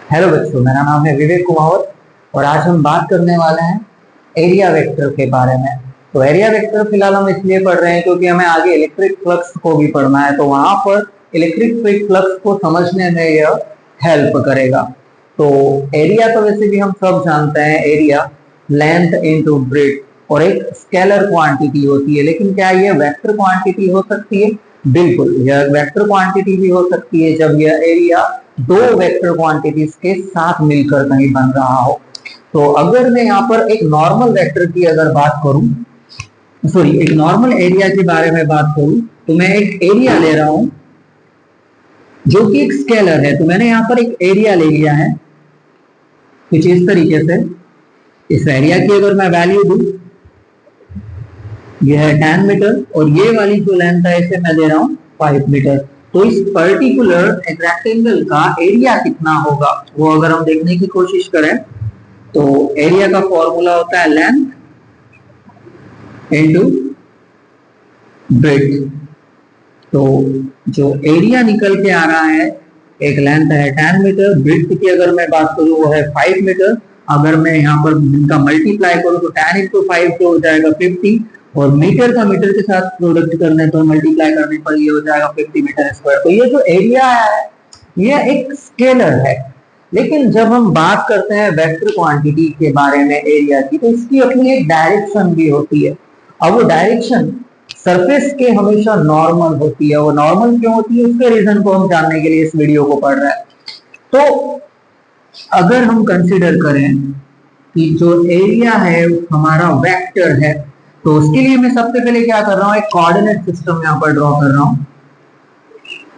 Hello बच्चों, मेरा नाम है विवेक कुमार और आज हम बात करने वाले हैं एरिया वेक्टर के बारे में। तो एरिया वेक्टर फिलहाल हम इसलिए पढ़ रहे हैं क्योंकि हमें आगे इलेक्ट्रिक फ्लक्स को भी पढ़ना है, तो वहां पर इलेक्ट्रिक फ्लक्स को समझने में यह हेल्प करेगा। तो एरिया तो वैसे भी हम सब जानते हैं, एरिया लेंथ इनटू ब्रेड्थ और एक स्केलर क्वांटिटी होती है, लेकिन क्या यह वेक्टर क्वांटिटी हो सकती है? बिल्कुल, यह वेक्टर क्वांटिटी भी हो सकती है जब यह एरिया दो वेक्टर क्वांटिटीज के साथ मिलकर कहीं बन रहा हो। तो अगर मैं यहाँ पर एक नॉर्मल वेक्टर की अगर बात करूं, एक नॉर्मल एरिया के बारे में बात करूं, तो मैं एक एरिया ले रहा हूं जो कि एक स्केलर है। तो मैंने यहाँ पर एक एरिया ले लिया है कुछ इस तरीके से। इस एरिया की अगर मैं वैल्यू दूं, यह है 10 मीटर और ये वाली जो लेंथ है इसे मैं दे रहा हूं 5 मीटर। तो इस पर्टिकुलर रेक्टेंगल का एरिया कितना होगा वो अगर हम देखने की कोशिश करें तो एरिया का फॉर्मूला होता है लेंथ इनटू ब्रेड्थ। तो जो एरिया निकल के आ रहा है, एक लेंथ है 10 मीटर, ब्रेड्थ की अगर मैं बात करूं वो है 5 मीटर। अगर मैं यहाँ पर इनका मल्टीप्लाई करूं तो 10 इंटू 5 जो हो जाएगा 50, और मीटर का मीटर के साथ प्रोडक्ट करने तो मल्टीप्लाई करने पर ये हो जाएगा 50 मीटर स्क्वायर। तो ये जो एरिया है ये एक स्केलर है, लेकिन जब हम बात करते हैं वेक्टर क्वांटिटी के बारे में एरिया की, तो इसकी अपनी एक डायरेक्शन भी होती है। अब वो डायरेक्शन सरफेस के हमेशा नॉर्मल होती है। वो नॉर्मल क्यों होती है उसके रीजन को हम जानने के लिए इस वीडियो को पढ़ रहे हैं। तो अगर हम कंसिडर करें कि जो एरिया है हमारा वेक्टर है, तो उसके लिए मैं सबसे पहले क्या कर रहा हूं, एक कोऑर्डिनेट सिस्टम यहां पर ड्रॉ कर रहा हूं।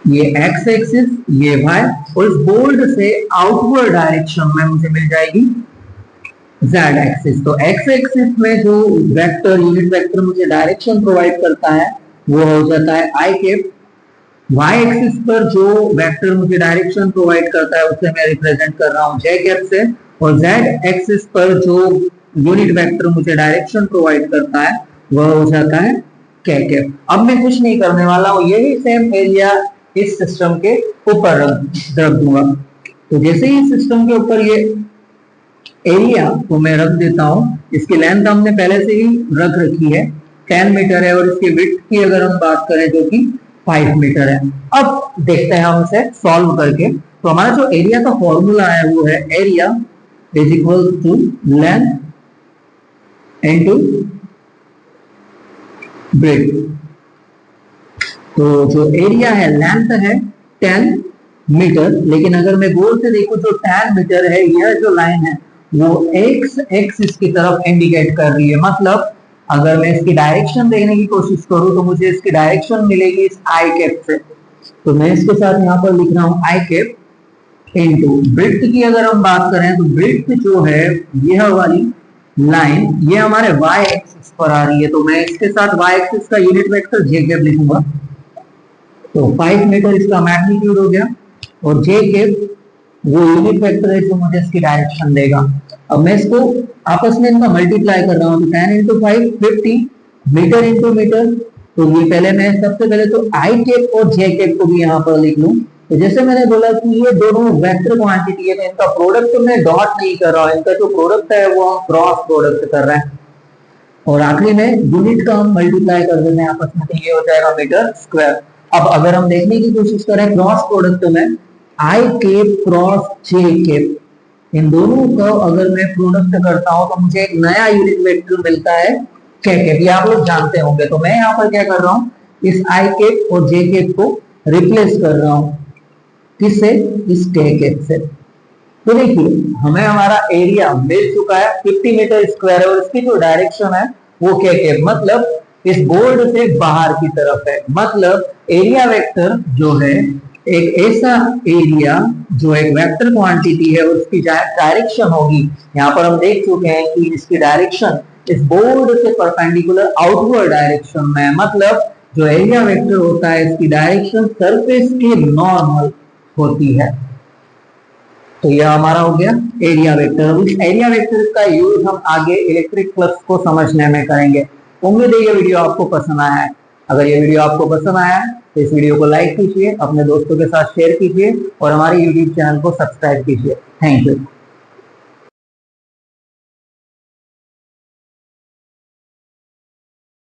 ये एक्स एक्सिस, ये वाई, और इस बोल्ड से आउटवर्ड डायरेक्शन में मुझे मिल जाएगी जेड एक्सिस। तो एक्स एक्सिस में जो वेक्टर, यूनिट वेक्टर मुझे डायरेक्शन प्रोवाइड करता है वो हो जाता है आई कैप। वाई एक्सिस पर जो वेक्टर मुझे डायरेक्शन प्रोवाइड करता है उसे मैं रिप्रेजेंट कर रहा हूं जे कैप से, और जेड एक्सिस पर जो यूनिट वेक्टर मुझे डायरेक्शन प्रोवाइड करता है वह हो जाता है के कैप। अब मैं कुछ नहीं करने वाला हूं, यही सेम एरिया इस सिस्टम के ऊपर रख दूंगा। तो जैसे ही सिस्टम के ऊपर ये एरिया को मैं रख देता हूं, इसकी लेंथ हमने पहले से ही रख रखी है 10 मीटर है, और इसकी विड्थ की अगर हम बात करें जो कि 5 मीटर है। अब देखते हैं हम इसे सॉल्व करके। तो हमारा जो एरिया का फॉर्मूला है वो है area is equal to length into breadth. तो जो एरिया है लेंथ है 10 मीटर, लेकिन अगर मैं गोल से देखूं जो 10 मीटर है, यह जो लाइन है वो एक्स एक्सिस की तरफ इंडिकेट कर रही है। मतलब अगर मैं इसकी डायरेक्शन देखने की कोशिश करूं तो मुझे इसकी डायरेक्शन मिलेगी इस आई कैप से। तो मैं इसके साथ यहाँ पर लिख रहा हूं आई कैप इनटू ब्रेड्थ की अगर हम बात करें तो ब्रेड्थ जो है यह वाली लाइन ये हमारे y एक्सिस पर आ रही है। तो मैं इसके साथ y एक्सिस का यूनिट वेक्टर जे कैप लिखूंगा। तो 5 मीटर इसका मैग्नीट्यूड हो गया, और जे कैप वो यूनिट वेक्टर है जो मुझे इसकी डायरेक्शन देगा। अब मैं इसको आपस में इनका मल्टीप्लाई कर रहा हूँ, तो 10 इंटू 5 50, मीटर इंटू मीटर। तो ये पहले मैं सबसे पहले तो आई कैप और जे कैप को भी यहाँ पर लिख लूं। तो जैसे मैंने बोला कि ये दोनों वेक्टर क्वांटिटी है, तो इनका प्रोडक्ट तो मैं डॉट नहीं कर रहा हूं, इनका जो प्रोडक्ट है वो हम क्रॉस प्रोडक्ट कर रहे हैं। और आखिरी में यूनिट का हम मल्टीप्लाई कर देते हैं आपस में, तो ये हो जाएगा मीटर स्क्वायर। अब अगर हम देखने की कोशिश करें क्रॉस प्रोडक्ट में आई कैप क्रॉस जे कैप, इन दोनों का अगर मैं प्रोडक्ट करता हूं तो मुझे एक नया यूनिट वेक्टर मिलता है के कैप। ये आप लोग जानते होंगे। तो मैं यहाँ पर क्या कर रहा हूँ, इस आई कैप और जे कैप को रिप्लेस कर रहा हूँ किससे, इस के कैप से। तो देखिए हमें हमारा एरिया मिल चुका है 50 मीटर स्क्वायर है, और इसकी जो डायरेक्शन है वो के कैप, मतलब इस बोर्ड से बाहर की तरफ है। मतलब एरिया वेक्टर जो है एक ऐसा एरिया जो एक वेक्टर क्वांटिटी है, उसकी डायरेक्शन होगी, यहाँ पर हम देख चुके हैं कि इसकी डायरेक्शन इस बोर्ड से परपेंडिकुलर आउटवर्ड डायरेक्शन में। मतलब जो एरिया वेक्टर होता है इसकी डायरेक्शन सरफेस के नॉर्मल होती है। तो यह हमारा हो गया एरिया वेक्टर। इस एरिया वेक्टर का यूज हम आगे इलेक्ट्रिक फ्लक्स को समझने में करेंगे। उम्मीद है ये वीडियो आपको पसंद आया है। अगर ये वीडियो आपको पसंद आया है तो इस वीडियो को लाइक कीजिए, अपने दोस्तों के साथ शेयर कीजिए और हमारे यूट्यूब चैनल को सब्सक्राइब कीजिए। Thank you.